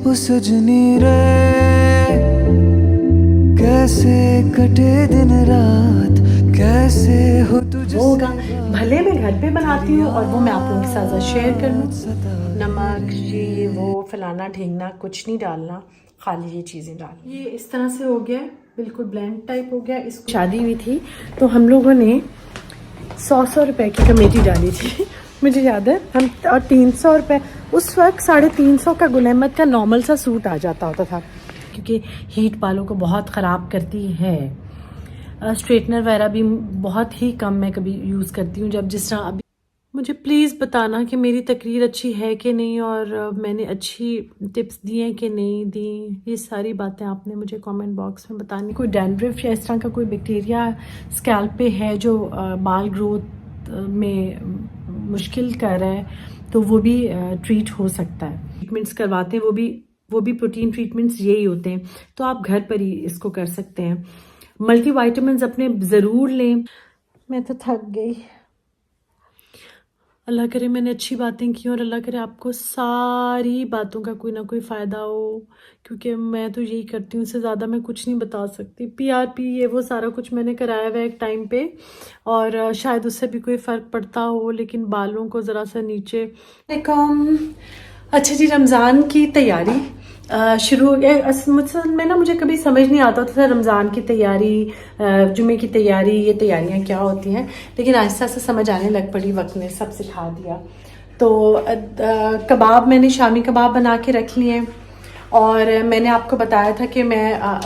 ओ सजनी रे कैसे कटे दिन रात, कैसे हो तुझसे। वो होगा भले मैं घर पे बनाती हूँ और वो मैं आप लोगों के साथ शेयर कर लूँ। नमक ये वो फलाना ढींगना कुछ नहीं डालना, खाली ये चीज़ें डालनी। ये इस तरह से हो गया, बिल्कुल ब्लेंड टाइप हो गया। इसको शादी हुई थी तो हम लोगों ने 100 रुपए की कमेटी डाली थी मुझे याद है हम, और 300 रुपये उस वक्त 350 का गुल अहमद का नॉर्मल सा सूट आ जाता होता था, क्योंकि हीट बालों को बहुत ख़राब करती है। स्ट्रेटनर वगैरह भी बहुत ही कम मैं कभी यूज़ करती हूँ। जब जिस तरह अभी मुझे प्लीज़ बताना कि मेरी तकरीर अच्छी है कि नहीं, और मैंने अच्छी टिप्स दी हैं कि नहीं दी। ये सारी बातें आपने मुझे कमेंट बॉक्स में बतानी। कोई डैंड्रफ या इस तरह का कोई बैक्टीरिया स्कैल्प पे है जो बाल ग्रोथ में मुश्किल कर रहा है तो वो भी ट्रीट हो सकता है। ट्रीटमेंट्स करवाते हैं वो भी प्रोटीन ट्रीटमेंट्स यही होते हैं, तो आप घर पर ही इसको कर सकते हैं। मल्टी वाइटामिन अपने ज़रूर लें। मैं तो थक गई। अल्लाह करे मैंने अच्छी बातें की और अल्लाह करे आपको सारी बातों का कोई ना कोई फ़ायदा हो, क्योंकि मैं तो यही करती हूँ, इससे ज़्यादा मैं कुछ नहीं बता सकती। पीआरपी ये वो सारा कुछ मैंने कराया हुआ है एक टाइम पे, और शायद उससे भी कोई फ़र्क पड़ता हो, लेकिन बालों को ज़रा सा नीचे। अच्छा जी, रमज़ान की तैयारी शुरू हो गया। मुझसे मुझे कभी समझ नहीं आता था रमज़ान की तैयारी, जुमे की तैयारी, ये तैयारियां क्या होती हैं, लेकिन आहिस्ता आहिस्ता समझ आने लग पड़ी, वक्त ने सब सिखा दिया। तो कबाब मैंने शामी कबाब बना के रख लिए, और मैंने आपको बताया था कि मैं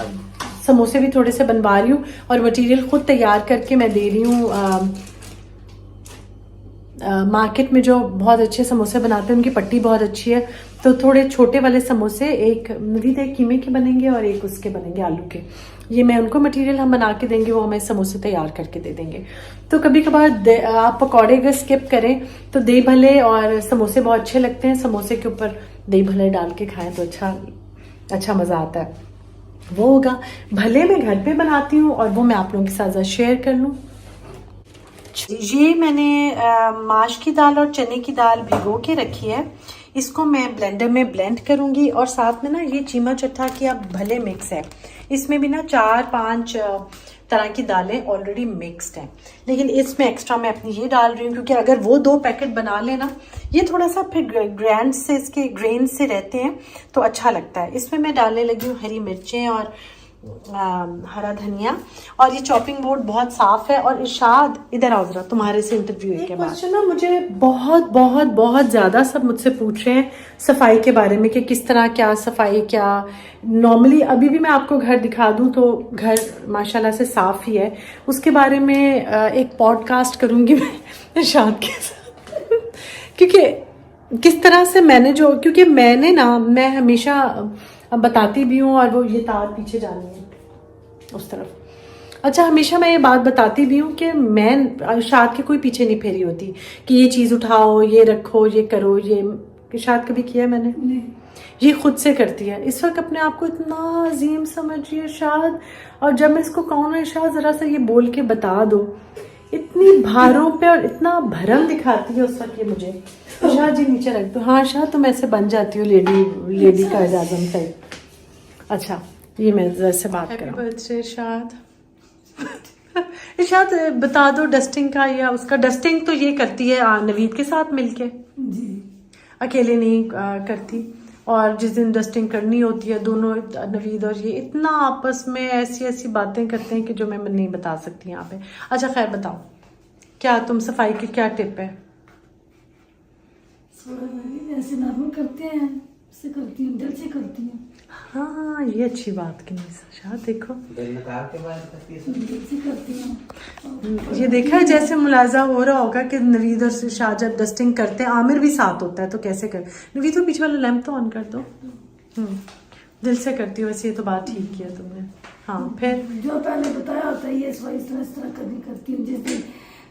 समोसे भी थोड़े से बनवा रही हूँ और मटेरियल खुद तैयार करके मैं दे रही हूँ। मार्केट में जो बहुत अच्छे समोसे बनाते हैं उनकी पट्टी बहुत अच्छी है, तो थोड़े छोटे वाले समोसे एक नवीद एक कीमे के बनेंगे और एक उसके बनेंगे आलू के। ये मैं उनको मटेरियल हम बना के देंगे, वो हमें समोसे तैयार करके दे देंगे। तो कभी कभार आप पकौड़े अगर स्किप करें तो दही भल्ले और समोसे बहुत अच्छे लगते हैं। समोसे के ऊपर दही भल्ले डाल के खाएं तो अच्छा मज़ा आता है। वो होगा भले मैं घर पे बनाती हूँ और वो मैं आप लोगों के साथ शेयर कर लूँ। ये मैंने माश की दाल और चने की दाल भिगो के रखी है, इसको मैं ब्लेंडर में ब्लेंड करूंगी। और साथ में ना ये चीमा चट्टा की अब भले मिक्स है, इसमें भी ना 4-5 तरह की दालें ऑलरेडी मिक्स्ड हैं, लेकिन इसमें एक्स्ट्रा मैं अपनी ये डाल रही हूँ, क्योंकि अगर वो 2 पैकेट बना लेना, ये थोड़ा सा फिर ग्रैंड से इसके ग्रेन से रहते हैं तो अच्छा लगता है। इसमें मैं डालने लगी हूँ हरी मिर्चें और हरा धनिया, और ये चॉपिंग बोर्ड बहुत साफ है। और इरशाद इधर आओ जरा, तुम्हारे से इंटरव्यू के बाद ना मुझे बहुत ज़्यादा सब मुझसे पूछ रहे हैं सफाई के बारे में कि किस तरह क्या सफाई क्या। नॉर्मली अभी भी मैं आपको घर दिखा दूं तो घर माशाल्लाह से साफ ही है, उसके बारे में एक पॉडकास्ट करूंगी मैं इरशाद के साथ क्योंकि किस तरह से मैंने क्योंकि मैं हमेशा बताती भी हूँ, और वो ये तार पीछे जानी है उस तरफ। अच्छा, हमेशा मैं ये बात बताती भी हूँ कि मैं शाद के कोई पीछे नहीं फेरी होती कि ये चीज़ उठाओ, ये रखो, ये करो। ये शाद कभी किया है मैंने नहीं। ये खुद से करती है। इस वक्त अपने आप को इतना अजीम समझ रही है शाद, और जब मैं इसको कहूँ ना शाद जरा सा ये बोल के बता दो, इतनी भारों पे और इतना भरम दिखाती है उस वक्त ये मुझे। शाह जी नीचे रख दो। हाँ शाह, तुम ऐसे बन जाती हो लेडी का एजाजम टाइप। अच्छा, ये मैं जैसे बात करूँ। हैप्पी बर्थडे शाद। इरशाद बता दो डस्टिंग का या उसका। डस्टिंग तो ये करती है नवीद के साथ मिलके जी, अकेले नहीं करती। और जिस दिन डस्टिंग करनी होती है दोनों नवीद और ये इतना आपस में ऐसी बातें करते हैं कि जो मैं नहीं बता सकती यहाँ पे। अच्छा खैर बताओ, क्या तुम सफाई की क्या टिप है? ऐसे नॉर्मल करते हैं, से करती हूँ, दिल से करती हूँ। हाँ, ये अच्छी बात की शाह, देखो दिल से करती हूँ। ये देखा है जैसे मुलाजा हो रहा होगा कि नवीद और शाह जब डस्टिंग करते हैं, आमिर भी साथ होता है तो कैसे कर। नवीद को पीछे वाला लैंप तो ऑन कर दो। दिल से करती हो वैसे, ये तो बात ठीक किया तुमने। हाँ फिर जो पहले बताया होता है ये इस तरह कभी करती हूँ। जिस दिन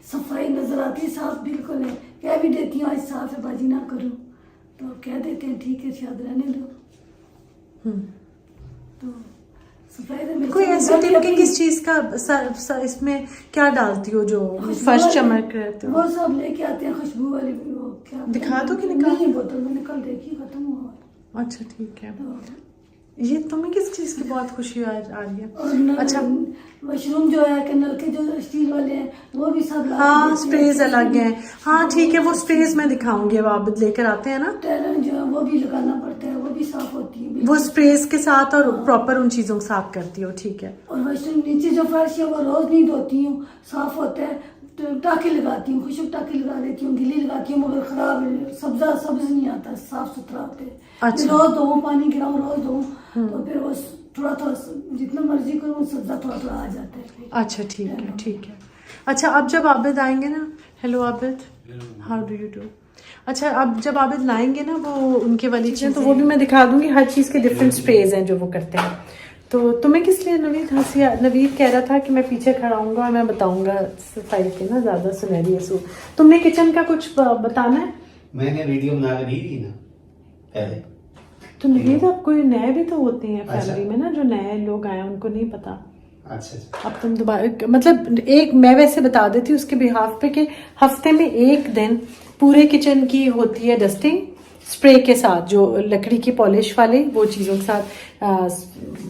सफाई नजर आती है साफ बिल्कुल है, कह भी देती हूँ आज साफ है बाजी ना करो, तो कह देते हैं ठीक है शायद रहने दो। तो सफाई कोई ऐसी टिप कि किस चीज का इसमें क्या डालती हो जो फर्श चमक रहते हो? वो सब लेके आते हैं खुशबू वाली। वो क्या दिखा दो कि निकाल? नहीं, बोतल मैंने कल देखी खत्म हुआ। अच्छा ठीक है। तो ये तुम्हें किस चीज की बहुत खुशी आ रही है? और अच्छा मशरूम जो है कि नल के जो स्टील वाले हैं वो भी सब ला के हाँ, देते हैं। स्प्रेज अलग है। हाँ ठीक है, वो स्प्रेज मैं दिखाऊंगी, अब आप लेकर आते हैं ना टैलन जो है वो भी लगाना पड़ता है, वो भी साफ होती है वो बिल्कुल। स्प्रेज के साथ और प्रॉपर उन चीजों को साफ करती हो, ठीक है। और मशरूम नीचे जो फर्श है वो रोज नहीं धोती हूँ, साफ होता है तो टाँके लगाती हूँ, खुशक टाँके लगा देती हूँ, गिली लगाती हूँ, मगर खराब सब्ज नहीं आता, साफ सुथरा होते हैं। अच्छा। रोज धोऊं, पानी गिराऊं, रोज धोऊं, तो फिर वो थोड़ा थोड़ा जितना मर्जी करूँ सब्जा थोड़ा थोड़ा आ जाता है। अच्छा ठीक है ठीक है। अच्छा अब जब आबिद आएंगे ना, hello Abid, how do you do. अच्छा अब जब आबिद लाएंगे ना वो उनके वाली चीजें, तो वो भी मैं दिखा दूंगी, हर चीज के डिफरेंट स्प्रेज हैं जो वो करते हैं। तो तुम्हें किस लिए नवीद हंसी, नवीद कह रहा था कि मैं पीछे खड़ा हूँगा और मैं बताऊंगा सफाई के ना ज्यादा सुनहरी असू। तुमने किचन का कुछ बताना है? मैंने वीडियो बना कर दी थी ना पहले। तो नवीद अब कोई नए भी तो होते हैं अच्छा। फैमिली में ना, जो नए लोग आए उनको नहीं पता। अच्छा अब तुम दोबारा मतलब एक मैं वैसे बता देती हूँ उसके बिहाफ पे कि हफ्ते में एक दिन पूरे किचन की होती है डस्टिंग स्प्रे के साथ, जो लकड़ी की पॉलिश वाली वो चीज़ों के साथ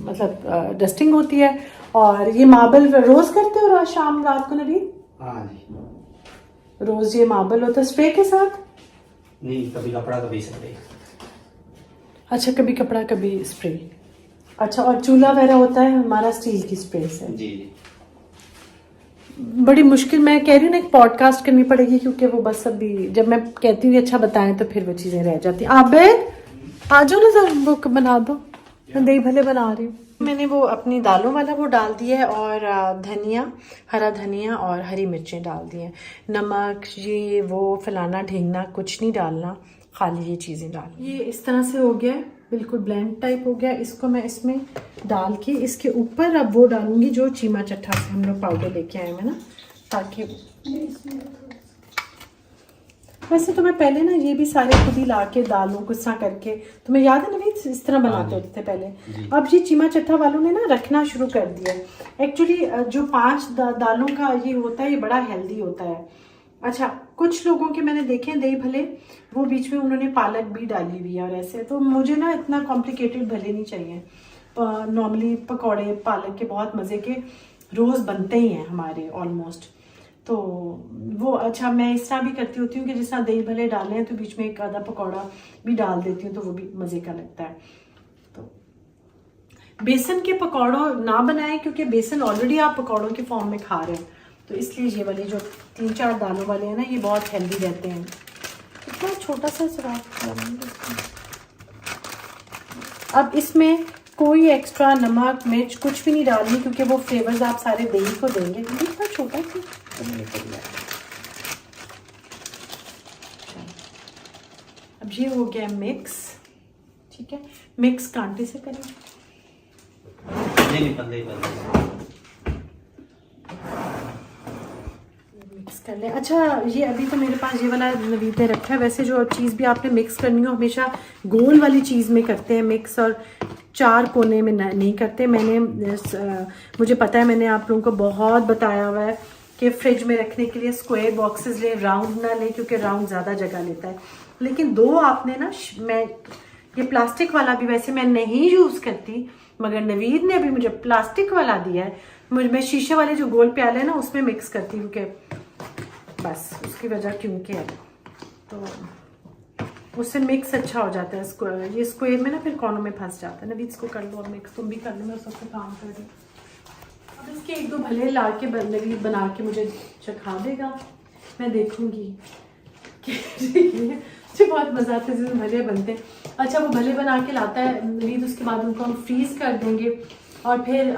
मतलब डस्टिंग होती है। और ये मार्बल रोज करते हो शाम रात को नवीद? हाँ जी। रोज ये मार्बल होता है स्प्रे के साथ? नहीं, कभी कपड़ा कभी स्प्रे। अच्छा कभी कपड़ा कभी स्प्रे। अच्छा और चूल्हा वगैरह होता है हमारा स्टील की स्प्रे से। जी जी। बड़ी मुश्किल, मैं कह रही हूँ ना एक पॉडकास्ट करनी पड़ेगी, क्योंकि वो बस अभी जब मैं कहती हूँ अच्छा बताएं तो फिर वो चीजें रह जाती हैं। आबिद आ जाओ ना सर, वो बना दो, मैं दही भले बना रही हूँ। मैंने वो अपनी दालों वाला वो डाल दिया है और धनिया, हरा धनिया और हरी मिर्चें डाल दी हैं। नमक ये वो फलाना ढींगना कुछ नहीं डालना, खाली ये चीज़ें डाल। ये इस तरह से हो गया है, बिल्कुल ब्लेंड टाइप हो गया। इसको मैं इसमें डाल के इसके ऊपर अब वो डालूंगी जो चीमा चट्टा से हम लोग पाउडर लेके आए हैं ना, ताकि वैसे तो मैं पहले ना ये भी सारे खुद ही ला के दालों को सा करके, तुम्हें याद है ना इस तरह बनाते होते थे पहले। अब ये चीमा चट्टा वालों ने ना रखना शुरू कर दिया। एक्चुअली जो 5 दालों का ये होता है ये बड़ा हेल्दी होता है। अच्छा कुछ लोगों के मैंने देखे दही भले, वो बीच में उन्होंने पालक भी डाली हुई है और ऐसे, तो मुझे ना इतना कॉम्प्लिकेटेड भले नहीं चाहिए। नॉर्मली पकौड़े पालक के बहुत मज़े के रोज़ बनते ही हैं हमारे ऑलमोस्ट, तो वो अच्छा मैं इस तरह भी करती होती हूँ कि जिस तरह दही भले डाले हैं तो बीच में एक आधा पकौड़ा भी डाल देती हूँ, तो वो भी मज़े का लगता है। तो बेसन के पकौड़ों ना बनाएं, क्योंकि बेसन ऑलरेडी आप पकौड़ों के फॉर्म में खा रहे हैं, तो इसलिए ये वाले जो 3-4 दालों वाले हैं ना ये बहुत हेल्दी रहते हैं। इतना छोटा सा सुराख। अब इसमें कोई एक्स्ट्रा नमक मिर्च कुछ भी नहीं डालनी, क्योंकि वो फ्लेवर्स आप सारे दही को देंगे। इतना छोटा सा अब ये हो गया मिक्स, ठीक है। मिक्स कांटे से करें, नहीं पल्ले मिक्स कर लें। अच्छा ये अभी तो मेरे पास ये वाला नवीद ने रखा है। वैसे जो चीज़ भी आपने मिक्स करनी हो हमेशा गोल वाली चीज़ में करते हैं मिक्स, और 4 कोने में नहीं करते। मुझे पता है, मैंने आप लोगों को बहुत बताया हुआ है कि फ्रिज में रखने के लिए स्क्वायर बॉक्सेस ले, राउंड ना ले, क्योंकि राउंड ज़्यादा जगह लेता है। लेकिन 2 आपने ना, मैं ये प्लास्टिक वाला भी वैसे मैं नहीं यूज़ करती, मगर नवीद ने अभी मुझे प्लास्टिक वाला दिया है। मैं शीशे वाले जो गोल प्याले हैं ना उसमें मिक्स करती हूँ, क्योंकि बस उसकी वजह क्योंकि है, तो उससे मिक्स अच्छा हो जाता है। ये स्क्वायर में ना फिर कोनों में फंस जाता है। नवीद इसको कर लो और मिक्स तुम भी कर लो, मैं सबसे काम कर रही हूँ। अब इसके 1-2 भले ला के नवीद बना के मुझे चखा देगा, मैं देखूंगी मुझे बहुत मज़ा आता है जिसमें भले बनते हैं। अच्छा वो भले बना के लाता है नवीद, उसके बाद उनको हम फ्रीज कर देंगे और फिर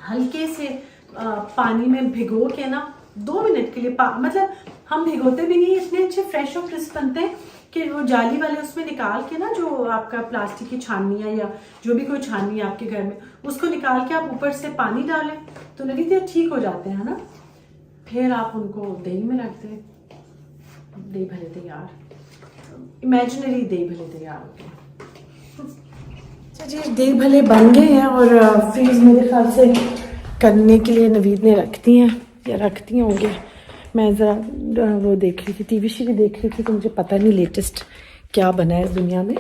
हल्के से पानी में भिगो के ना 2 मिनट के लिए मतलब हम भिगोते भी नहीं, इतने अच्छे फ्रेश और क्रिस्प बनते हैं कि वो जाली वाले उसमें निकाल के ना, जो आपका प्लास्टिक की छाननी है या जो भी कोई छाननी है आपके घर में, उसको निकाल के आप ऊपर से पानी डालें तो नवीद ये ठीक हो जाते हैं ना। फिर आप उनको दही में रख दें, दही भले तैयार, इमेजिनरी दही भले तैयार हो गए। अच्छा जी दही भले बन गए हैं और फ्रीज मेरे ख्याल से करने के लिए नवीद ने रख दी हैं या रखती होंगे। मैं ज़रा वो देख रही थी, टीवी शीवी देख रही थी, तो मुझे पता नहीं लेटेस्ट क्या बना है इस दुनिया में।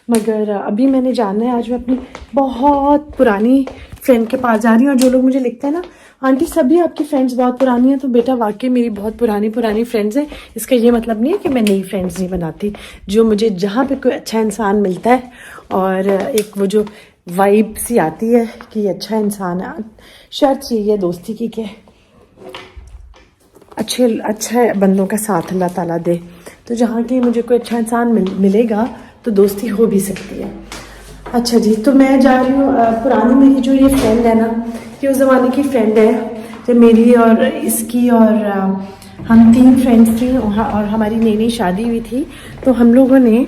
मगर अभी मैंने जाना है, आज मैं अपनी बहुत पुरानी फ्रेंड के पास जा रही हूँ। और जो लोग मुझे लिखते हैं ना आंटी सभी आपकी फ्रेंड्स बहुत पुरानी हैं, तो बेटा वाकई मेरी बहुत पुरानी फ्रेंड्स हैं। इसका ये मतलब नहीं है कि मैं नई फ्रेंड्स नहीं बनाती। जो मुझे जहाँ पे कोई अच्छा इंसान मिलता है और एक वो जो वाइब सी आती है कि ये अच्छा इंसान है, शर्त चाहिए है दोस्ती की कि अच्छे बंदों का साथ अल्लाह ताला दे। तो जहाँ की मुझे कोई अच्छा इंसान मिलेगा तो दोस्ती हो भी सकती है। अच्छा जी, तो मैं जा रही हूँ। पुरानी मेरी जो ये फ्रेंड है ना, ये उस ज़माने की फ्रेंड है जब मेरी और इसकी और हम 3 फ्रेंड्स थी और हमारी नई शादी हुई थी। तो हम लोगों ने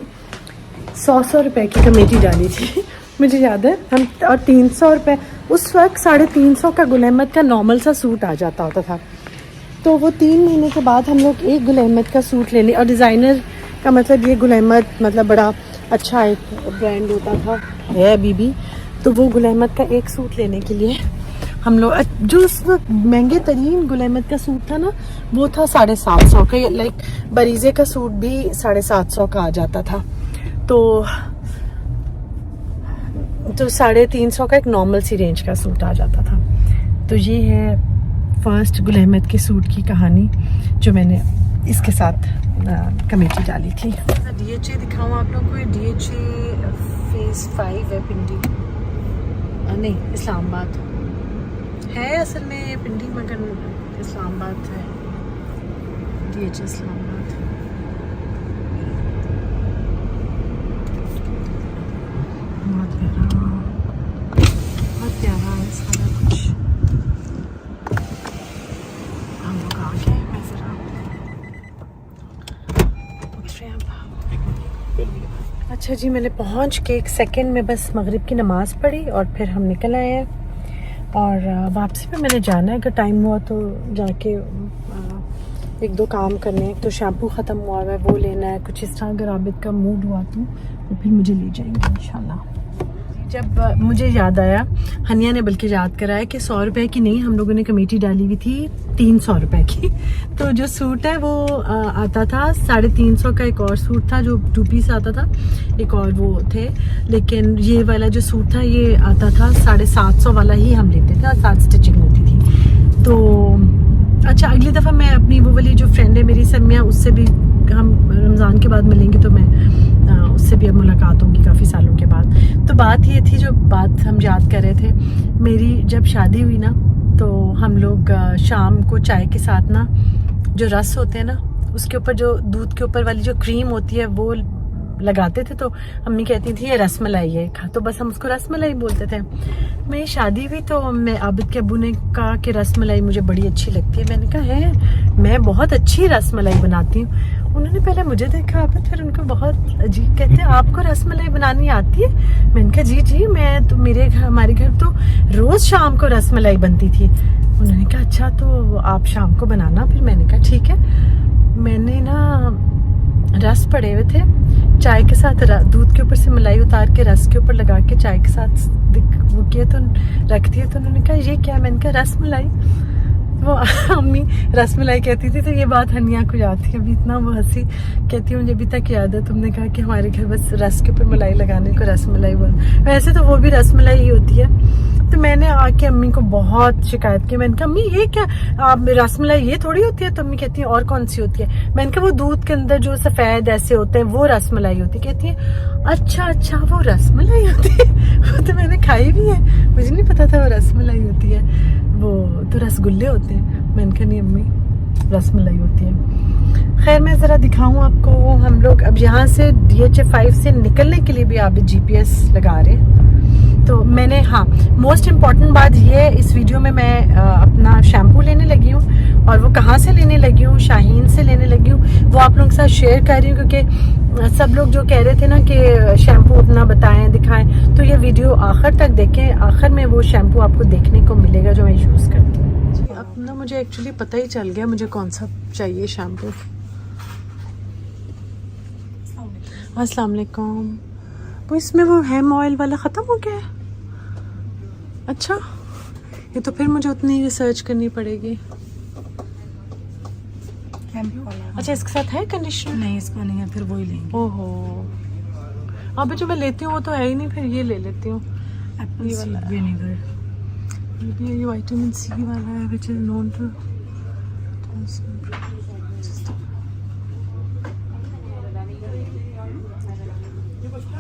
100 रुपए की कमेटी डाली थी मुझे याद है। हम और 300 रुपये उस वक्त 350 का गुल अहमद का नॉर्मल सा सूट आ जाता होता था। तो वो 3 महीने के बाद हम लोग एक गुल अहमद का सूट लेने, और डिज़ाइनर का मतलब ये गुल अहमद मतलब बड़ा अच्छा एक ब्रांड होता था है बीबी। तो वो गुल अहमद का एक सूट लेने के लिए हम लोग, जो उस वक्त महंगे तरीन गुल अहमद का सूट था ना वो था 750 का। लाइक बरीजे का सूट भी 750 का आ जाता था। तो 350 का एक नॉर्मल सी रेंज का सूट आ जाता था। तो ये है फर्स्ट गुल अहमद के सूट की कहानी जो मैंने इसके साथ कमेटी डाली थी। DHA दिखाऊँ आप लोगों को। DHA फेज 5 है पिंडी, नहीं इस्लामाबाद है असल में पिंडी, मगर इस्लामाबाद है DHA इस्लामाबाद। बहुत प्यारा है सारा कुछ। हम लोग आ गए, मैं ज़रा उतरे अब। अच्छा जी, मैंने पहुंच के 1 सेकंड में बस मगरिब की नमाज़ पढ़ी और फिर हम निकल आए हैं। और वापसी पे मैंने जाना है, अगर टाइम हुआ तो जाके 1-2 काम करने हैं। तो शैम्पू ख़त्म हुआ है वो लेना है, कुछ इस तरह अगर आबिद का मूड हुआ तो फिर मुझे ले जाएंगे इंशाल्लाह। जब मुझे याद आया, हनिया ने बल्कि याद कराया कि 100 रुपए की नहीं, हम लोगों ने कमेटी डाली हुई थी 300 रुपए की। तो जो सूट है वो आता था 350 का। एक और सूट था जो 2 पीस आता था, एक और वो थे। लेकिन ये वाला जो सूट था ये आता था 750 वाला ही हम लेते थे और 7 स्टिचिंग होती थी। तो अच्छा, अगली दफ़ा मैं अपनी वो वाली जो फ्रेंड है मेरी समिया, उससे भी हम रमज़ान के बाद मिलेंगे तो मैं उससे भी अब मुलाकात होगी काफ़ी सालों के बाद। तो बात ये थी, जो बात हम याद कर रहे थे, मेरी जब शादी हुई ना तो हम लोग शाम को चाय के साथ ना जो रस होते हैं ना उसके ऊपर जो दूध के ऊपर वाली जो क्रीम होती है वो लगाते थे। तो अम्मी कहती थी ये रसमलाई है, तो बस हम उसको रसमलाई बोलते थे। मेरी शादी हुई तो मैं आबिद के अब्बू ने कहा कि रसमलाई मुझे बड़ी अच्छी लगती है। मैंने कहा है मैं बहुत अच्छी रसमलाई बनाती हूँ। उन्होंने पहले मुझे देखा आबिद, फिर उनको बहुत अजीब, कहते हैं आपको रसमलाई बनानी आती है? मैंने कहा जी मैं तो हमारे घर तो रोज शाम को रसमलाई बनती थी। उन्होंने कहा अच्छा तो आप शाम को बनाना। फिर मैंने कहा ठीक है। मैंने ना रस पड़े हुए थे, चाय के साथ दूध के ऊपर से मलाई उतार के रस के ऊपर लगा के चाय के साथ वो किया तो रख दिया। तो उन्होंने कहा ये क्या? मैंने कहा रसमलाई। वो अम्मी रसमलाई कहती थी। तो ये बात हनिया को याद थी, अभी इतना वो हंसी, कहती है मुझे अभी तक याद है तुमने कहा कि हमारे घर बस रस के ऊपर मलाई लगाने को रसमलाई बोल। वैसे तो वो भी रसमलाई ही होती है। तो मैंने आके अम्मी को बहुत शिकायत की। मैंने कहा अम्मी ये क्या, आप रसमलाई ये थोड़ी होती है? तो अम्मी कहती है और कौन सी होती है? मैंने कहा वो दूध के अंदर जो सफेद ऐसे होते हैं वो रसमलाई होती है। कहती है अच्छा वो रसमलाई होती है। वो तो मैंने खाई भी है, मुझे नहीं पता था वो रसमलाई होती है। वो तो रसगुल्ले होते हैं। मैंने कहा नहीं अम्मी रसमलाई होती है। खैर मैं ज़रा दिखाऊं आपको। हम लोग अब यहाँ से DHA 5 से निकलने के लिए भी आप GPS लगा रहे हैं। तो मैंने मोस्ट इम्पॉर्टेंट बात ये, इस वीडियो में मैं अपना शैम्पू लेने लगी हूँ और वो कहाँ से लेने लगी हूँ, शाहीन से लेने लगी हूँ। वो आप लोगों के साथ शेयर कर रही हूँ क्योंकि सब लोग जो कह रहे थे ना कि शैम्पू उतना बताएं दिखाएं, तो ये वीडियो आखिर तक देखें। आखिर में वो शैम्पू आपको देखने को मिलेगा जो मैं यूज़ करती हूँ। अब ना मुझे एक्चुअली पता ही चल गया मुझे कौन सा चाहिए शैम्पू। अस्सलाम वालेकुम। वो इसमें वो हेम ऑयल वाला ख़त्म हो गया है? अच्छा, ये तो फिर मुझे उतनी रिसर्च करनी पड़ेगी। अच्छा इसके साथ है कंडीशनर? नहीं इसको नहीं है, फिर वही लेंगे। ओहो अभी जो मैं लेती हूँ वो तो है ही नहीं, फिर ये ले लेती हूँ एप्पल सीड विनेगर। ये विटामिन सी वाला है विच इज नोन टू।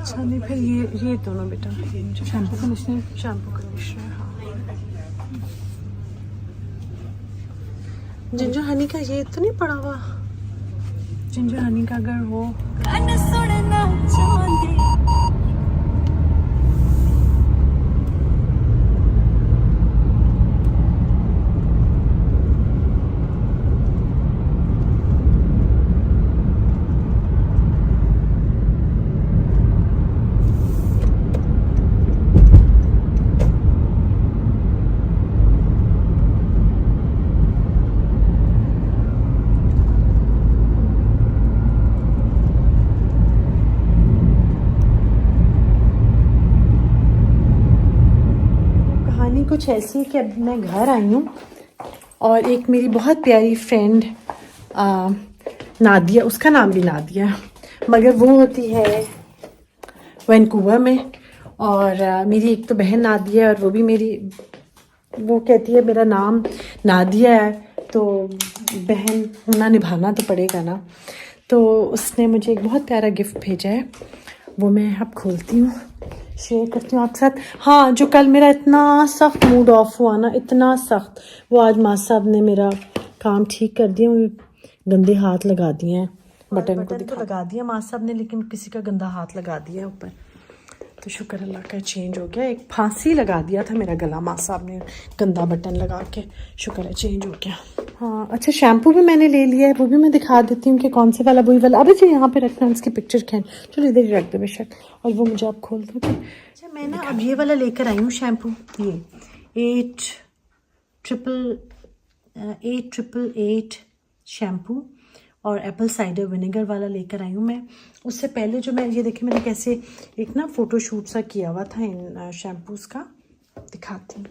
अच्छा नहीं, फिर ये दोनों बेटा, शैम्पू कंडीशनर। Shampoo conditioner. हाँ, जिंजर हनी का ये तो नहीं पड़ा हुआ? जिंजर हनी का अगर हो कुछ ऐसी है कि अब मैं घर आई हूँ और एक मेरी बहुत प्यारी फ्रेंड नादिया, उसका नाम भी नादिया मगर वो होती है वैंकूवर में, और मेरी एक तो बहन नादिया है और वो भी वो कहती है मेरा नाम नादिया है तो बहन होना निभाना तो पड़ेगा ना। तो उसने मुझे एक बहुत प्यारा गिफ्ट भेजा है, वो मैं अब खोलती हूँ, शेयर करती हूँ आपके साथ। हाँ, जो कल मेरा इतना सख्त मूड ऑफ हुआ ना, इतना सख्त, वो आज माँ साहब ने मेरा काम ठीक कर दिया। गंदे हाथ लगा दिए हैं, बटन को तो लगा दिया माँ साहब ने, लेकिन किसी का गंदा हाथ लगा दिया है ऊपर। तो शुक्र अल्लाह का चेंज हो गया। एक फांसी लगा दिया था मेरा गला माँ साहब ने गंदा बटन लगा के, शुक्र है चेंज हो गया। हाँ अच्छा, शैम्पू भी मैंने ले लिया है, वो भी मैं दिखा देती हूँ कि कौन से वाला, वही वाला। अभी जो यहाँ पे रखना, उसकी पिक्चर खींच, चलो इधर ही रख दो बेशक, और वो मुझे आप खोल दो। अच्छा मैं ना अब ये वाला लेकर आई हूँ शैम्पू, ये 888 शैम्पू और एप्पल साइडर विनेगर वाला लेकर आई हूँ मैं। उससे पहले जो मैं ये देखिए, मैंने कैसे एक ना फ़ोटोशूट सा किया हुआ था इन शैम्पूज़ का, दिखाती हूँ।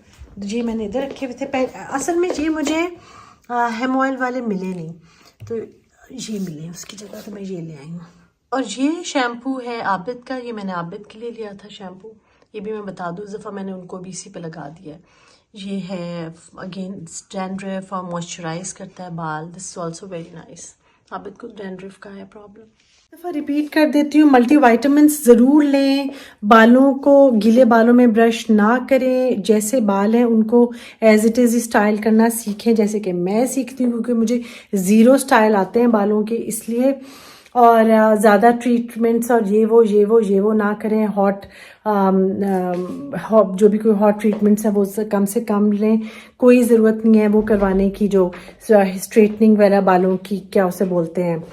ये मैंने इधर रखे हुए थे। असल में ये मुझे हेम ऑयल वाले मिले नहीं, तो ये मिले, उसकी जगह तो मैं ये ले आई हूँ। और ये शैम्पू है आबिद का, ये मैंने आबिद के लिए लिया था शैम्पू। ये भी मैं बता दूँ, इस दफ़ा मैंने उनको भी इसी पे लगा दिया है। ये है अगेन डैंड्रफ और मॉइस्चराइज करता है बाल। This is also very nice. Abid को डैंड्रफ का है प्रॉब्लम। दफ़ा रिपीट कर देती हूँ, मल्टी वाइटामिन्स ज़रूर लें। बालों को गीले बालों में ब्रश ना करें, जैसे बाल हैं उनको एज इट इज़ स्टाइल करना सीखें, जैसे कि मैं सीखती हूँ, क्योंकि मुझे ज़ीरो स्टाइल आते हैं बालों के, इसलिए। और ज़्यादा ट्रीटमेंट्स और ये वो ना करें। जो भी कोई हॉट ट्रीटमेंट्स है वो कम से कम लें, कोई ज़रूरत नहीं है वो करवाने की, जो स्ट्रेटनिंग वगैरह बालों की, क्या उसे बोलते हैं,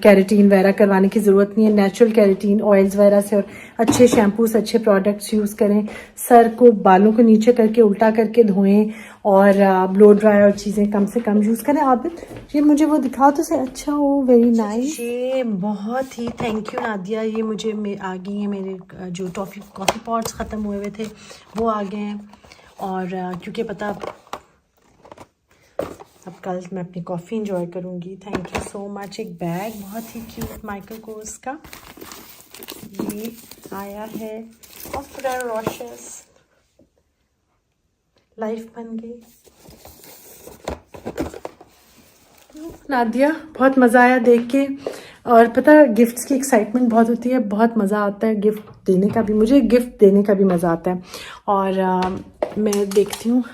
कैरेटीन वगैरह करवाने की ज़रूरत नहीं है। नेचुरल कैरेटीन ऑयल्स वगैरह से और अच्छे शैम्पूस, अच्छे प्रोडक्ट्स यूज़ करें। सर को, बालों को नीचे करके उल्टा करके धोएं, और ब्लो ड्राई और चीज़ें कम से कम यूज़ करें। आप ये मुझे वो दिखाओ तो से, अच्छा हो, वेरी नाइस। ये बहुत ही थैंक यू नादिया, ये मुझे आ गई है, मेरे जो कॉफ़ी पॉट्स ख़त्म हुए हुए थे वो आ गए हैं। और क्योंकि पता अब कल मैं अपनी कॉफ़ी इंजॉय करूँगी। Thank you so much. एक बैग बहुत ही क्यूट माइकल कोर्स का ये आया है, और Ferrero Rocher's लाइफ बन गई। नादिया, बहुत मज़ा आया देख के, और पता गिफ्ट्स की एक्साइटमेंट बहुत होती है, बहुत मज़ा आता है गिफ्ट देने का भी, मुझे गिफ्ट देने का भी मज़ा आता है। और मैं देखती हूँ,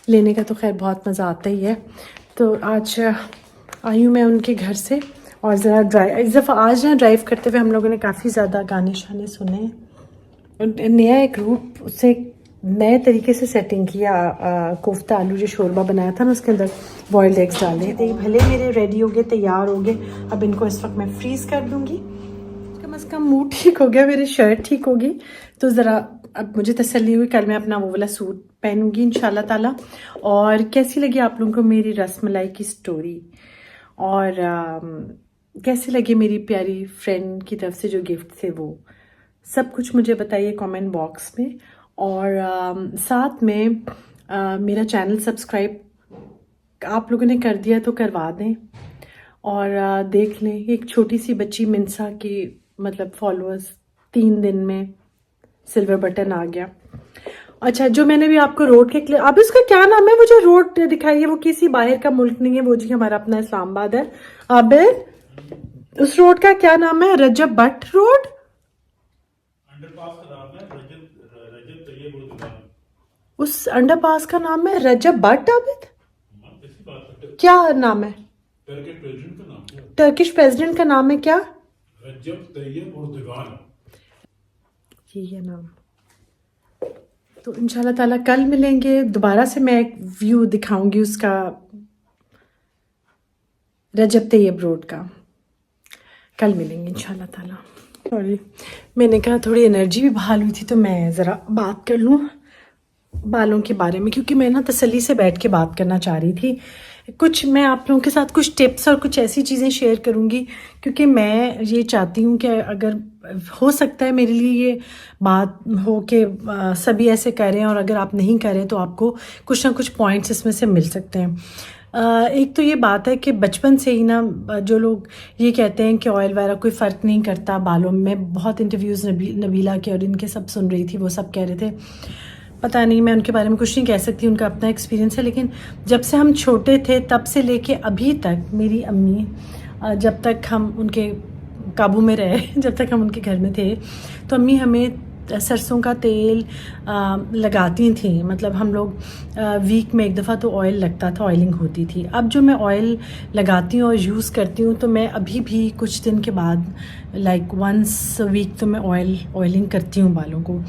लेने का तो खैर बहुत मज़ा आता ही है। तो आज आई हूँ मैं उनके घर से, और ज़रा इस दफ़ा आज ना ड्राइव करते हुए हम लोगों ने काफ़ी ज़्यादा गाने शाने सुने, नया एक रूप उससे नए तरीके से सेटिंग किया। कोफ्ता आलू जो शोरबा बनाया था ना, उसके अंदर बॉइल्ड एग्स डाले थे। भले मेरे रेडी हो गए, तैयार हो गए, अब इनको इस वक्त मैं फ्रीज कर दूंगी। कम से कम मूड ठीक हो गया, मेरी शर्ट ठीक होगी, तो ज़रा अब मुझे तसल्ली हुई। कल मैं अपना वो वाला सूट पहनूंगी इंशाल्लाह ताला। और कैसी लगी आप लोगों को मेरी रसमलाई की स्टोरी, और कैसी लगी मेरी प्यारी फ्रेंड की तरफ से जो गिफ्ट थे, वो सब कुछ मुझे बताइए कमेंट बॉक्स में। और साथ में मेरा चैनल सब्सक्राइब आप लोगों ने कर दिया तो करवा दें, और देख लें। एक छोटी सी बच्ची मिनसा की मतलब फॉलोअर्स 3 दिन में सिल्वर बटन आ गया। अच्छा, जो मैंने भी आपको रोड के अब इसका क्या नाम है, वो जो रोड दिखाई है वो किसी बाहर का मुल्क नहीं है, वो जी हमारा अपना इस्लामाबाद है। अब उस रोड का क्या नाम है? रजब भट्ट रोड। अंडरपास का नाम है रजब तैयब उर्दुगान। उस अंडरपास का नाम है रजब भट्ट। आबिद, ऐसी बात है। क्या नाम है? टर्की प्रेसिडेंट का नाम है। टर्किश प्रेसिडेंट का नाम है क्या? रजब तैयब उर्दुगान। ये है नाम। तो इंशाल्लाह ताला कल मिलेंगे दोबारा से, मैं एक व्यू दिखाऊंगी उसका, रजब तैयब रोड का। कल मिलेंगे इंशाल्लाह ताला। सॉरी, मैंने कहा थोड़ी एनर्जी भी बहाल हुई थी तो मैं ज़रा बात कर लूँ बालों के बारे में, क्योंकि मैं ना तसल्ली से बैठ के बात करना चाह रही थी। कुछ मैं आप लोगों के साथ कुछ टिप्स और कुछ ऐसी चीज़ें शेयर करूँगी, क्योंकि मैं ये चाहती हूँ कि अगर हो सकता है मेरे लिए ये बात हो कि सभी ऐसे करें, और अगर आप नहीं करें तो आपको कुछ ना कुछ पॉइंट्स इसमें से मिल सकते हैं। एक तो ये बात है कि बचपन से ही ना जो लोग ये कहते हैं कि ऑयल वगैरह कोई फ़र्क नहीं करता बालों में, बहुत इंटरव्यूज़ नबीला के और इनके सब सुन रही थी, वो सब कह रहे थे। पता नहीं, मैं उनके बारे में कुछ नहीं कह सकती, उनका अपना एक्सपीरियंस है। लेकिन जब से हम छोटे थे तब से लेके अभी तक मेरी अम्मी, जब तक हम उनके काबू में रहे, जब तक हम उनके घर में थे, तो अम्मी हमें सरसों का तेल लगाती थी। मतलब हम लोग वीक में एक दफ़ा तो ऑयल लगता था, ऑयलिंग होती थी। अब जो मैं ऑयल लगाती हूँ और यूज़ करती हूँ तो मैं अभी भी कुछ दिन के बाद लाइक वंस वीक तो मैं ऑयलिंग करती हूँ बालों को।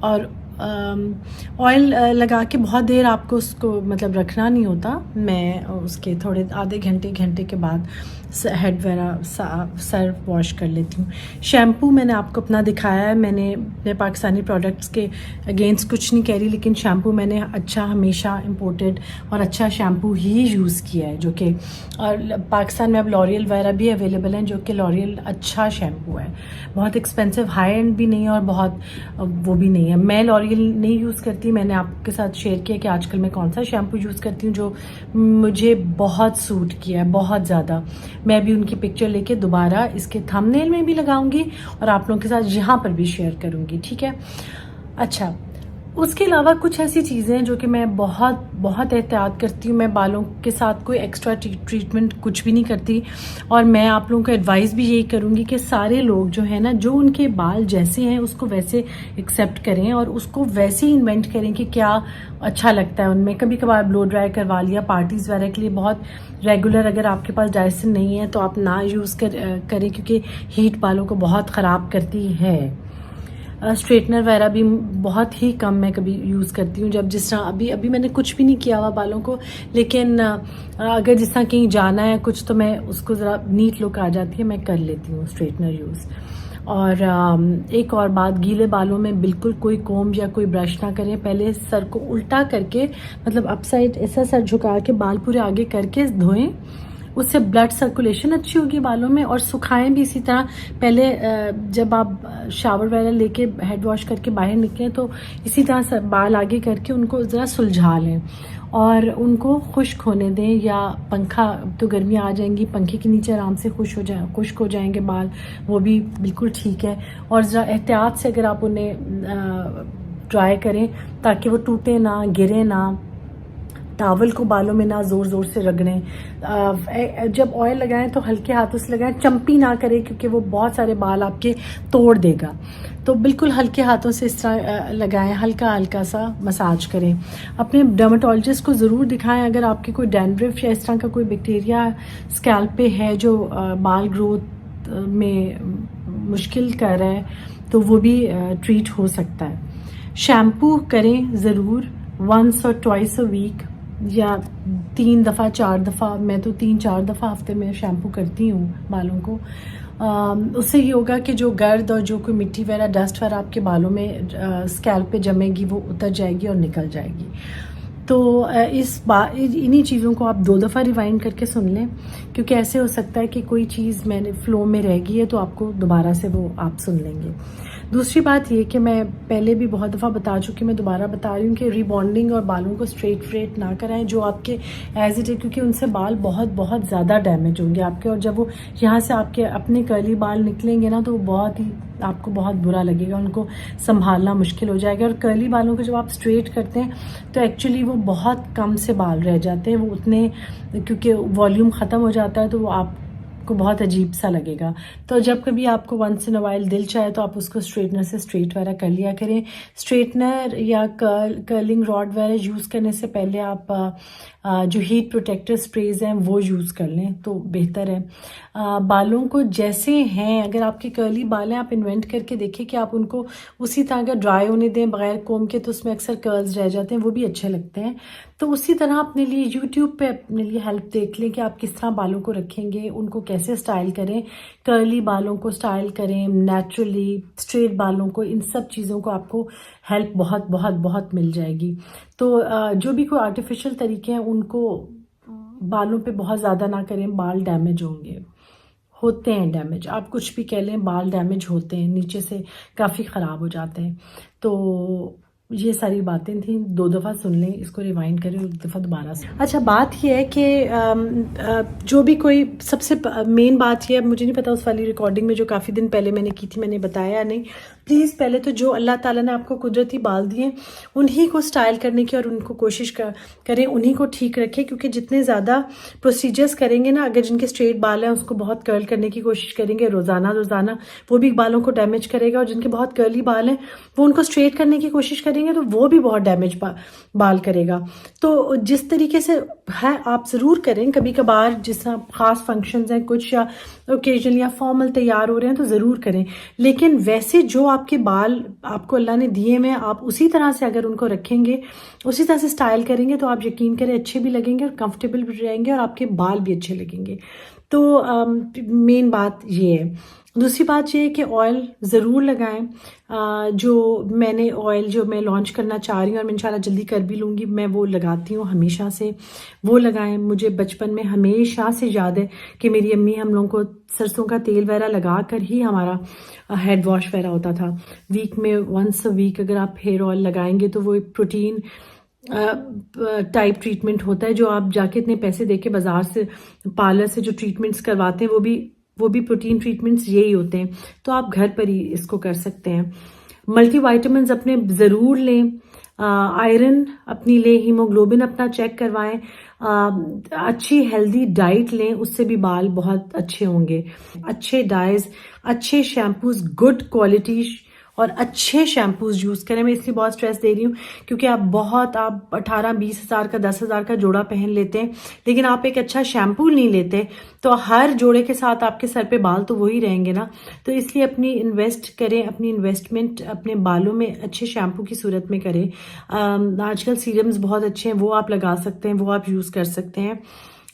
और ऑयल लगा के बहुत देर आपको उसको मतलब रखना नहीं होता। मैं उसके थोड़े आधे घंटे के बाद हेड वगैरह सर वॉश कर लेती हूँ। शैम्पू मैंने आपको अपना दिखाया है, मैंने अपने पाकिस्तानी प्रोडक्ट्स के अगेंस्ट कुछ नहीं कह रही, लेकिन शैम्पू मैंने अच्छा हमेशा इम्पोर्टेड और अच्छा शैम्पू ही यूज़ किया है, जो कि और पाकिस्तान में अब लॉरियल वगैरह भी अवेलेबल हैं, जो कि लॉरियल अच्छा शैम्पू है, बहुत एक्सपेंसिव, हाई एंड भी नहीं है और बहुत वो भी नहीं है। मैं लॉरियल नहीं यूज़ करती, मैंने आपके साथ शेयर किया कि आजकल मैं कौन सा शैम्पू यूज़ करती हूँ जो मुझे बहुत सूट किया है, बहुत ज़्यादा। मैं भी उनकी पिक्चर लेके दोबारा इसके थंबनेल में भी लगाऊंगी और आप लोगों के साथ यहाँ पर भी शेयर करूंगी, ठीक है। अच्छा, उसके अलावा कुछ ऐसी चीज़ें जो कि मैं बहुत एहतियात करती हूँ। मैं बालों के साथ कोई एक्स्ट्रा ट्रीटमेंट कुछ भी नहीं करती, और मैं आप लोगों को एडवाइस भी यही करूँगी कि सारे लोग जो है ना, जो उनके बाल जैसे हैं उसको वैसे एक्सेप्ट करें और उसको वैसे ही इन्वेंट करें कि क्या अच्छा लगता है उनमें। कभी कभार ब्लो ड्राई करवा लिया पार्टीज़ वगैरह के लिए, बहुत रेगुलर अगर आपके पास डायसन नहीं है तो आप ना यूज़ करें, क्योंकि हीट बालों को बहुत ख़राब करती है। स्ट्रेटनर वगैरह भी बहुत ही कम मैं कभी यूज़ करती हूँ, जब जिस तरह अभी मैंने कुछ भी नहीं किया हुआ बालों को, लेकिन अगर जिस तरह कहीं जाना है कुछ तो मैं उसको ज़रा नीट लुक आ जाती है, मैं कर लेती हूँ स्ट्रेटनर यूज़। और एक और बात, गीले बालों में बिल्कुल कोई कोम या कोई ब्रश ना करें। पहले सर को उल्टा करके, मतलब अप साइड ऐसा सर झुका के बाल पूरे आगे करके धोएं, उससे ब्लड सर्कुलेशन अच्छी होगी बालों में, और सुखाएं भी इसी तरह। पहले जब आप शावर वगैरह लेके हेड वॉश करके बाहर निकलें तो इसी तरह बाल आगे करके उनको ज़रा सुलझा लें और उनको खुश्क होने दें, या पंखा, तो गर्मियाँ आ जाएंगी, पंखे के नीचे आराम से खुश्क हो जाएंगे बाल, वो भी बिल्कुल ठीक है। और ज़रा एहतियात से अगर आप उन्हें ड्राई करें ताकि वो टूटे ना, गिरे ना, टावल को बालों में ना ज़ोर ज़ोर से रगड़ें। जब ऑयल लगाएं तो हल्के हाथों से लगाएं, चंपी ना करें क्योंकि वो बहुत सारे बाल आपके तोड़ देगा। तो बिल्कुल हल्के हाथों से इस तरह लगाएं, हल्का हल्का सा मसाज करें। अपने डर्मेटोलॉजिस्ट को ज़रूर दिखाएं अगर आपकी कोई डैंड्रफ या इस तरह का कोई बैक्टीरिया स्कैल्प पे है जो बाल ग्रोथ में मुश्किल कर रहा है, तो वो भी ट्रीट हो सकता है। शैम्पू करें ज़रूर वंस और ट्वाइस अ वीक, या 3 दफ़ा 4 दफ़ा, मैं तो 3-4 दफ़ा हफ्ते में शैम्पू करती हूँ बालों को। उससे ये होगा कि जो गर्द और जो कोई मिट्टी वगैरह, डस्ट वगैरह आपके बालों में स्कैल्प पे जमेगी वो उतर जाएगी और निकल जाएगी। तो इन्हीं चीज़ों को आप 2 दफ़ा रिवाइंड करके सुन लें, क्योंकि ऐसे हो सकता है कि कोई चीज़ मैंने फ्लो में रह गई है तो आपको दोबारा से वो आप सुन लेंगे। दूसरी बात ये कि मैं पहले भी बहुत दफ़ा बता चुकी, मैं दोबारा बता रही हूँ कि रीबॉन्डिंग और बालों को स्ट्रेट ना कराएं जो आपके एज इट है, क्योंकि उनसे बाल बहुत बहुत ज़्यादा डैमेज होंगे आपके, और जब वो यहाँ से आपके अपने कर्ली बाल निकलेंगे ना तो वो बहुत ही आपको बहुत बुरा लगेगा, उनको संभालना मुश्किल हो जाएगा। और कर्ली बालों को जब आप स्ट्रेट करते हैं तो एक्चुअली वो बहुत कम से बाल रह जाते हैं, वो उतने, क्योंकि वॉल्यूम ख़त्म हो जाता है तो वो आपको बहुत अजीब सा लगेगा। तो जब कभी आपको वंस इन अ वाइल दिल चाहे तो आप उसको स्ट्रेटनर से स्ट्रेट वगैरह कर लिया करें। स्ट्रेटनर या कर्लिंग रॉड वगैरह यूज़ करने से पहले आप जो हीट प्रोटेक्टर स्प्रेज हैं वो यूज़ कर लें तो बेहतर है। बालों को जैसे हैं, अगर आपके कर्ली बाल हैं आप इन्वेंट करके देखें कि आप उनको उसी तरह अगर ड्राई होने दें बगैर कोम के तो उसमें अक्सर कर्ल्स रह जाते हैं, वो भी अच्छे लगते हैं। तो उसी तरह अपने लिए यूट्यूब पे अपने लिए हेल्प देख लें कि आप किस तरह बालों को रखेंगे, उनको कैसे स्टाइल करें, कर्ली बालों को स्टाइल करें नेचुरली, स्ट्रेट बालों को, इन सब चीज़ों को आपको हेल्प बहुत बहुत बहुत मिल जाएगी। तो जो भी कोई आर्टिफिशियल तरीके हैं उनको बालों पे बहुत ज़्यादा ना करें, बाल डैमेज होते हैं डैमेज, आप कुछ भी कह लें बाल डैमेज होते हैं, नीचे से काफ़ी ख़राब हो जाते हैं। तो ये सारी बातें थी, 2 दफ़ा सुन लें, इसको रिवाइंड करें 1 दफ़ा दोबारा से। अच्छा, बात ये है कि जो भी कोई सबसे मेन बात ये है, मुझे नहीं पता उस वाली रिकॉर्डिंग में जो काफ़ी दिन पहले मैंने की थी मैंने बताया नहीं, प्लीज़ पहले तो जो अल्लाह ताला ने आपको कुदरती बाल दिए उन्हीं को स्टाइल करने की और उनको कोशिश करें, उन्हीं को ठीक रखें, क्योंकि जितने ज़्यादा प्रोसीजर्स करेंगे ना, अगर जिनके स्ट्रेट बाल हैं उसको बहुत कर्ल करने की कोशिश करेंगे रोज़ाना, वो भी बालों को डैमेज करेगा, और जिनके बहुत कर्ली बाल हैं वो उनको स्ट्रेट करने की कोशिश करेंगे तो वो भी बहुत डैमेज बाल करेगा। तो जिस तरीके से है आप ज़रूर करें, कभी कभार जिस ख़ास फंक्शंस हैं कुछ, या ओकेजनली या फॉर्मल तैयार हो रहे हैं तो ज़रूर करें, लेकिन वैसे जो आपके बाल आपको अल्लाह ने दिए हैं आप उसी तरह से अगर उनको रखेंगे, उसी तरह से स्टाइल करेंगे तो आप यकीन करें अच्छे भी लगेंगे और कंफर्टेबल भी रहेंगे और आपके बाल भी अच्छे लगेंगे। तो मेन बात ये है। दूसरी बात ये है कि ऑयल ज़रूर लगाएं। जो मैंने ऑयल जो मैं लॉन्च करना चाह रही हूँ और मैं इंशाल्लाह जल्दी कर भी लूँगी, मैं वो लगाती हूँ हमेशा से, वो लगाएं। मुझे बचपन में हमेशा से याद है कि मेरी अम्मी हम लोगों को सरसों का तेल वगैरह लगा कर ही हमारा हेड वॉश वगैरह होता था। वीक में वंस अ वीक अगर आप हेयर ऑयल लगाएंगे तो वो एक प्रोटीन टाइप ट्रीटमेंट होता है, जो आप जाके इतने पैसे देके बाजार से पार्लर से जो ट्रीटमेंट्स करवाते हैं वो भी प्रोटीन ट्रीटमेंट्स यही होते हैं। तो आप घर पर ही इसको कर सकते हैं। मल्टीविटामिन्स अपने ज़रूर लें, आयरन अपनी लें, हीमोग्लोबिन अपना चेक करवाएं, अच्छी हेल्दी डाइट लें, उससे भी बाल बहुत अच्छे होंगे। अच्छे डाइज, अच्छे शैम्पूज, गुड क्वालिटी और अच्छे शैम्पूज यूज़ करें। मैं इसलिए बहुत स्ट्रेस दे रही हूँ क्योंकि आप 18-20 हज़ार का 10 हज़ार का जोड़ा पहन लेते हैं, लेकिन आप एक अच्छा शैम्पू नहीं लेते तो हर जोड़े के साथ आपके सर पे बाल तो वही रहेंगे ना। तो इसलिए अपनी इन्वेस्ट करें, अपनी इन्वेस्टमेंट अपने बालों में अच्छे शैम्पू की सूरत में करें। आजकल सीरम्स बहुत अच्छे हैं, वो आप लगा सकते हैं, वो आप यूज़ कर सकते हैं।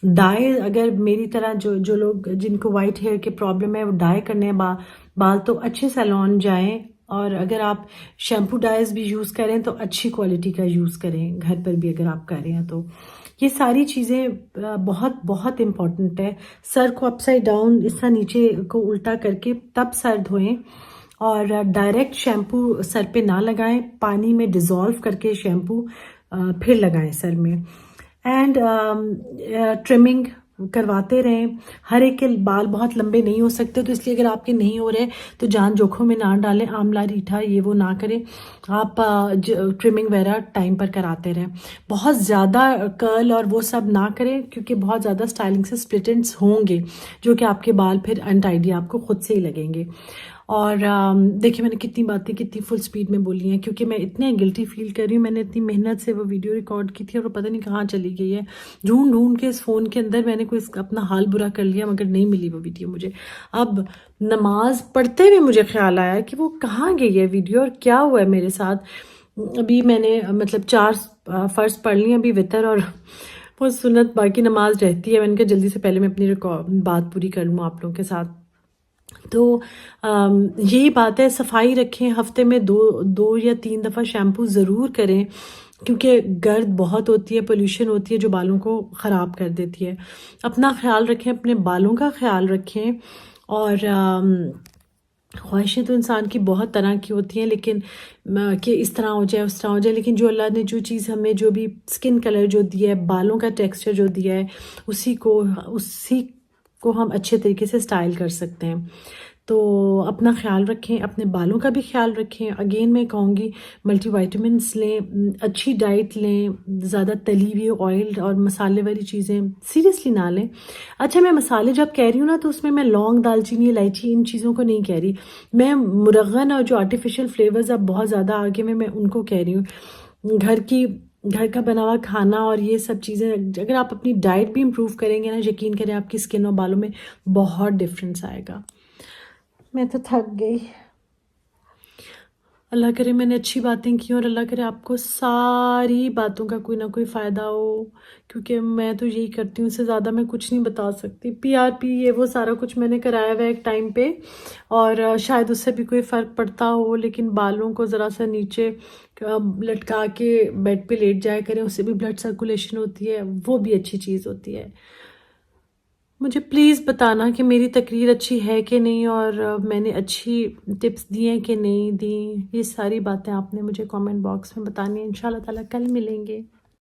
डाई, अगर मेरी तरह जो लोग जिनको वाइट हेयर की प्रॉब्लम है वो डाई करने हैं बाल तो अच्छे सैलून जाएं, और अगर आप शैम्पू डाइज भी यूज़ करें तो अच्छी क्वालिटी का यूज़ करें, घर पर भी अगर आप कर रहे हैं तो। ये सारी चीज़ें बहुत बहुत इम्पॉर्टेंट है। सर को अपसाइड डाउन इस तरह नीचे को उल्टा करके तब सर धोएं, और डायरेक्ट शैम्पू सर पे ना लगाएं, पानी में डिज़ोल्व करके शैम्पू फिर लगाएं सर में। एंड ट्रिमिंग करवाते रहें। हर एक के बाल बहुत लंबे नहीं हो सकते, तो इसलिए अगर आपके नहीं हो रहे तो जान जोखों में ना डालें, आंवला रीठा ये वो ना करें, आप ट्रिमिंग वगैरह टाइम पर कराते रहें। बहुत ज़्यादा कर्ल और वो सब ना करें क्योंकि बहुत ज़्यादा स्टाइलिंग से स्प्लिट एंड्स होंगे जो कि आपके बाल फिर अनटाइडी आपको खुद से ही लगेंगे। और देखिए मैंने कितनी बातें कितनी फुल स्पीड में बोली हैं क्योंकि मैं इतने गिल्टी फील कर रही हूँ। मैंने इतनी मेहनत से वो वीडियो रिकॉर्ड की थी और वो पता नहीं कहाँ चली गई है। ढूंढ के इस फ़ोन के अंदर मैंने कोई अपना हाल बुरा कर लिया, मगर नहीं मिली वो वीडियो मुझे। अब नमाज पढ़ते हुए मुझे ख्याल आया कि वो कहाँ गई है वीडियो और क्या हुआ है मेरे साथ। अभी मैंने मतलब 4 फ़र्ज़ पढ़ लिए, अभी वितर और वो सुन्नत बाकी नमाज रहती है। मैंने कहा जल्दी से पहले मैं अपनी बात पूरी कर लूँ आप लोगों के साथ। तो यही बात है, सफाई रखें, हफ्ते में 2 या 3 दफ़ा शैम्पू ज़रूर करें क्योंकि गर्द बहुत होती है, पोल्यूशन होती है जो बालों को ख़राब कर देती है। अपना ख्याल रखें, अपने बालों का ख्याल रखें और ख्वाहिशें तो इंसान की बहुत तरह की होती हैं, लेकिन कि इस तरह हो जाए उस तरह हो जाए, लेकिन जो अल्लाह ने जो चीज़ हमें जो भी स्किन कलर जो दिया है, बालों का टेक्सचर जो दिया है, उसी को हम अच्छे तरीके से स्टाइल कर सकते हैं। तो अपना ख्याल रखें, अपने बालों का भी ख्याल रखें। अगेन मैं कहूँगी मल्टीविटामिन्स लें, अच्छी डाइट लें, ज़्यादा तली हुई ऑयल और मसाले वाली चीज़ें सीरियसली ना लें। अच्छा, मैं मसाले जब कह रही हूँ ना, तो उसमें मैं लौंग, दालचीनी, इलायची इन चीज़ों को नहीं कह रही। मैं मुरगन और जो आर्टिफिशियल फ्लेवर्स अब बहुत ज़्यादा आगे में, मैं उनको कह रही हूँ। घर का बना हुआ खाना और ये सब चीज़ें अगर आप अपनी डाइट भी इम्प्रूव करेंगे ना, यकीन करें आपकी स्किन और बालों में बहुत डिफरेंस आएगा। मैं तो थक गई। अल्लाह करे मैंने अच्छी बातें की और अल्लाह करे आपको सारी बातों का कोई ना कोई फ़ायदा हो, क्योंकि मैं तो यही करती हूँ, इससे ज़्यादा मैं कुछ नहीं बता सकती। PRP ये वो सारा कुछ मैंने कराया हुआ है एक टाइम पे, और शायद उससे भी कोई फ़र्क पड़ता हो, लेकिन बालों को ज़रा सा नीचे लटका के बेड पे लेट जाया करें, उससे भी ब्लड सर्कुलेशन होती है, वो भी अच्छी चीज़ होती है। मुझे प्लीज़ बताना कि मेरी तकरीर अच्छी है कि नहीं, और मैंने अच्छी टिप्स दी हैं कि नहीं दी। ये सारी बातें आपने मुझे कमेंट बॉक्स में बतानी है। इंशाल्लाह ताला कल मिलेंगे।